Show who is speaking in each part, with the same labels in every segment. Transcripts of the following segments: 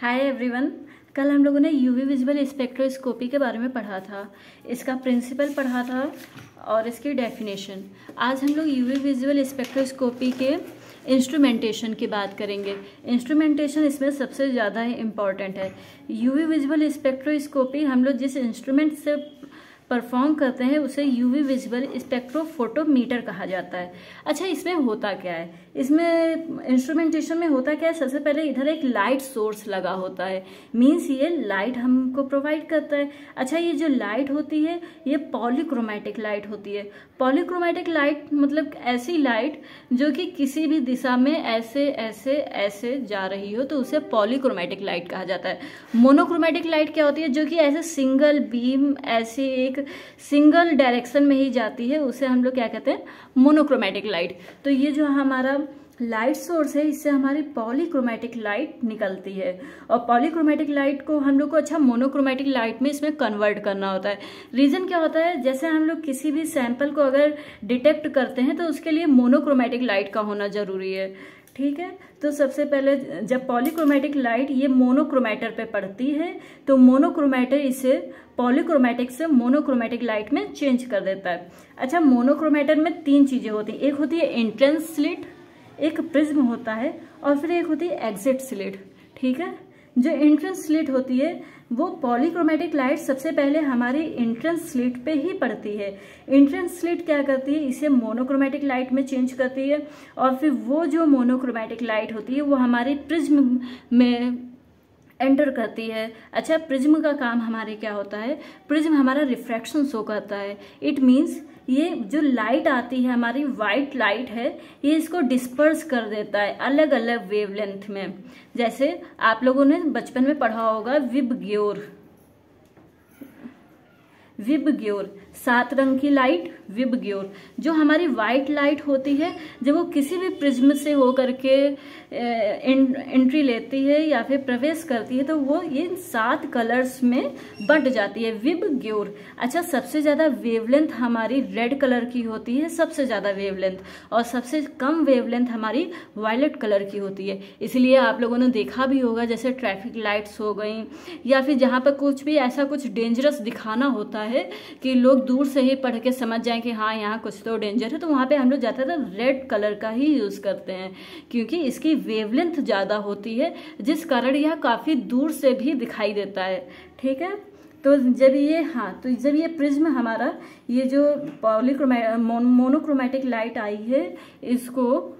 Speaker 1: Hi everyone. कल हम लोगों ने यूवी विजुअल स्पेक्ट्रोस्कोपी के बारे में पढ़ा था, इसका प्रिंसिपल पढ़ा था और इसकी डेफिनेशन। आज हम लोग यूवी विजुअल स्पेक्ट्रोस्कोपी के इंस्ट्रूमेंटेशन की बात करेंगे। इंस्ट्रूमेंटेशन इसमें सबसे ज़्यादा इम्पॉर्टेंट है। यूवी विजुअल स्पेक्ट्रोस्कोपी हम लोग जिस इंस्ट्रूमेंट से परफॉर्म करते हैं उसे यूवी विजुअल स्पेक्ट्रोफोटोमीटर कहा जाता है। अच्छा, इसमें होता क्या है? इसमें इंस्ट्रूमेंटेशन में होता क्या है? सबसे पहले इधर एक लाइट सोर्स लगा होता है, मींस ये लाइट हमको प्रोवाइड करता है। अच्छा, ये जो लाइट होती है ये पॉलीक्रोमैटिक लाइट होती है। पॉलीक्रोमैटिक लाइट मतलब ऐसी लाइट जो कि किसी भी दिशा में ऐसे ऐसे ऐसे जा रही हो तो उसे पॉलीक्रोमैटिक लाइट कहा जाता है। मोनोक्रोमैटिक लाइट क्या होती है? जो कि ऐसे सिंगल बीम ऐसे एक सिंगल डायरेक्शन में ही जाती है, उसे हम लोग क्या कहते हैं? Monochromatic light. तो ये जो हमारा लाइट सोर्स है इससे हमारी पॉलीक्रोमैटिक लाइट निकलती है और पॉलीक्रोमैटिक लाइट को हम लोग को मोनोक्रोमैटिक लाइट में इसमें कन्वर्ट करना होता है। रीजन क्या होता है? जैसे हम लोग किसी भी सैंपल को अगर डिटेक्ट करते हैं तो उसके लिए मोनोक्रोमैटिक लाइट का होना जरूरी है, ठीक है। तो सबसे पहले जब पॉलीक्रोमैटिक लाइट ये मोनोक्रोमैटर पे पड़ती है तो मोनोक्रोमैटर इसे पॉलीक्रोमैटिक से मोनोक्रोमैटिक लाइट में चेंज कर देता है। अच्छा, मोनोक्रोमैटर में तीन चीजें होती हैं। एक होती है एंट्रेंस स्लिट, एक प्रिज्म होता है और फिर एक होती है एग्जिट स्लिट, ठीक है। जो एंट्रेंस स्लिट होती है वो पॉलीक्रोमैटिक लाइट सबसे पहले हमारी एंट्रेंस स्लिट पे ही पड़ती है। एंट्रेंस स्लिट क्या करती है? इसे मोनोक्रोमैटिक लाइट में चेंज करती है और फिर वो जो मोनोक्रोमैटिक लाइट होती है वो हमारी प्रिज्म में एंटर करती है। अच्छा, प्रिज्म का काम हमारे क्या होता है? प्रिज्म हमारा रिफ्रैक्शन शो करता है। इट मीन्स ये जो लाइट आती है हमारी व्हाइट लाइट है ये इसको डिस्पर्स कर देता है अलग अलग वेवलेंथ में। जैसे आप लोगों ने बचपन में पढ़ा होगा विबग्योर, 7 रंग की लाइट विबग्योर। जो हमारी व्हाइट लाइट होती है जब वो किसी भी प्रिज्म से होकर के एंट्री लेती है या फिर प्रवेश करती है तो वो ये 7 कलर्स में बंट जाती है, विबग्योर। अच्छा, सबसे ज्यादा वेवलेंथ हमारी रेड कलर की होती है, सबसे ज्यादा वेवलेंथ, और सबसे कम वेवलेंथ हमारी वायलेट कलर की होती है। इसलिए आप लोगों ने देखा भी होगा जैसे ट्रैफिक लाइट्स हो गई या फिर जहां पर कुछ भी ऐसा कुछ डेंजरस दिखाना होता है कि लोग दूर से ही पढ़ के समझ जाएं कि हाँ यहाँ कुछ तो डेंजर है, तो वहां पे हम लोग ज्यादातर रेड कलर का ही यूज करते हैं क्योंकि इसकी वेवलेंथ ज्यादा होती है जिस कारण यह काफी दूर से भी दिखाई देता है, ठीक है। तो जब ये प्रिज्म हमारा ये जो मोनोक्रोमैटिक लाइट आई है इसको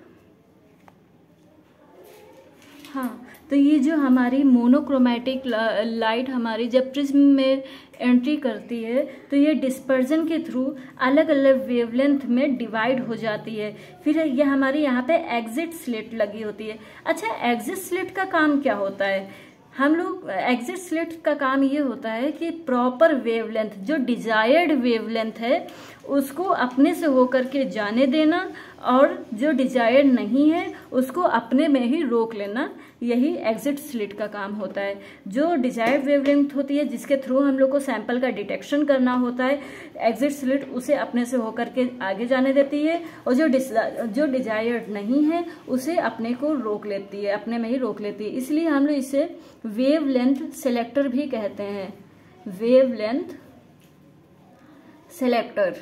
Speaker 1: तो ये जो हमारी मोनोक्रोमैटिक लाइट हमारी जब प्रिज्म में एंट्री करती है तो ये डिस्पर्जन के थ्रू अलग अलग वेवलेंथ में डिवाइड हो जाती है। फिर ये हमारी यहाँ पे एग्जिट स्लिट लगी होती है। अच्छा, एग्जिट स्लिट का काम क्या होता है? हम लोग एग्जिट स्लिट का काम ये होता है कि प्रॉपर वेवलेंथ जो डिजायर्ड वेवलेंथ है उसको अपने से होकर के जाने देना और जो डिजायर्ड नहीं है उसको अपने में ही रोक लेना, यही एग्जिट स्लिट का काम होता है। जो डिजायर्ड वेवलेंथ होती है जिसके थ्रू हम लोग को सैंपल का डिटेक्शन करना होता है, एग्जिट स्लिट उसे अपने से होकर के आगे जाने देती है और जो डिजायर्ड नहीं है उसे अपने को रोक लेती है, अपने में ही रोक लेती है। इसलिए हम लोग इसे वेवलेंथ सेलेक्टर भी कहते हैं, वेवलेंथ सेलेक्टर।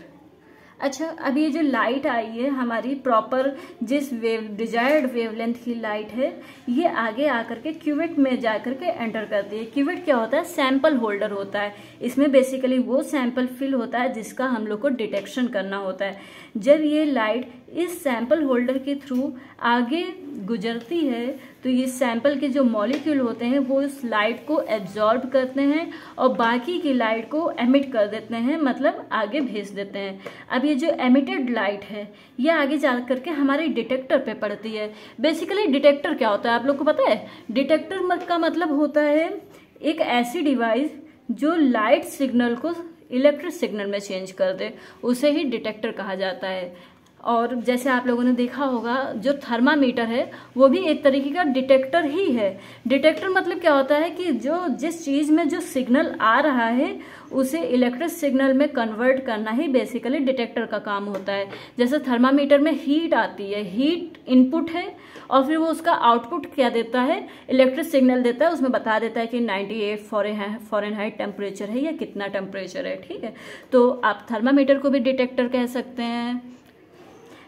Speaker 1: अच्छा, अब ये जो लाइट आई है हमारी प्रॉपर जिस डिजायर्ड वेवलेंथ की लाइट है ये आगे आकर के क्यूवेट में जाकर के एंटर करती है। क्यूवेट क्या होता है? सैंपल होल्डर होता है। इसमें बेसिकली वो सैंपल फिल होता है जिसका हम लोग को डिटेक्शन करना होता है। जब ये लाइट इस सैंपल होल्डर के थ्रू आगे गुजरती है तो ये सैंपल के जो मॉलिक्यूल होते हैं वो इस लाइट को एब्जॉर्ब करते हैं और बाकी की लाइट को एमिट कर देते हैं, मतलब आगे भेज देते हैं। अब ये जो एमिटेड लाइट है ये आगे जा करके हमारे डिटेक्टर पे पड़ती है। बेसिकली डिटेक्टर क्या होता है आप लोग को पता है? डिटेक्टर का मतलब होता है एक ऐसी डिवाइस जो लाइट सिग्नल को इलेक्ट्रिक सिग्नल में चेंज कर दे, उसे ही डिटेक्टर कहा जाता है। और जैसे आप लोगों ने देखा होगा जो थर्मामीटर है वो भी एक तरीके का डिटेक्टर ही है। डिटेक्टर मतलब क्या होता है कि जो जिस चीज़ में जो सिग्नल आ रहा है उसे इलेक्ट्रिक सिग्नल में कन्वर्ट करना ही बेसिकली डिटेक्टर का काम होता है। जैसे थर्मामीटर में हीट आती है, हीट इनपुट है और फिर वो उसका आउटपुट क्या देता है, इलेक्ट्रिक सिग्नल देता है, उसमें बता देता है कि 98 फ़ारेनहाइट टेम्परेचर है या कितना टेम्परेचर है। ठीक है, तो आप थर्मामीटर को भी डिटेक्टर कह सकते हैं।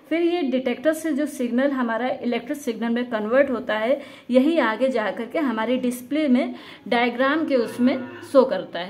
Speaker 1: फिर ये डिटेक्टर से जो सिग्नल हमारा इलेक्ट्रिक सिग्नल में कन्वर्ट होता है यही आगे जा करके हमारे डिस्प्ले में डायग्राम के उसमें शो करता है।